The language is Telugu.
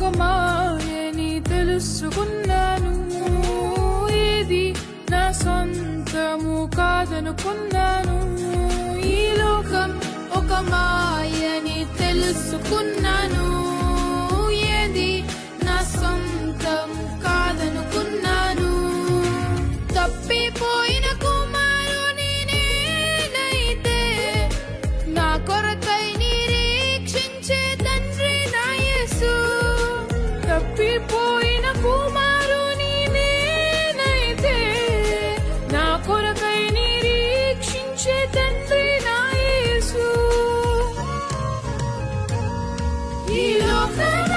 ఒక మాయని తెలుసుకున్నాను. ఇది నా సొంతము కాదనుకున్నాను. ఈ లోకం ఒక మాయని తెలుసుకున్నాను. ఏది నా సొంతం కాదనుకున్నాను. తప్పిపోయిన కుమారుని నేనైతే నా కొరకై నిరీక్షించే తండ్రి నా యేసు. తప్పిపోయిన కుమారుని నేనైతే నా కొరకై నిరీక్షించే తండ్రి నా యేసు. ఈ లోకం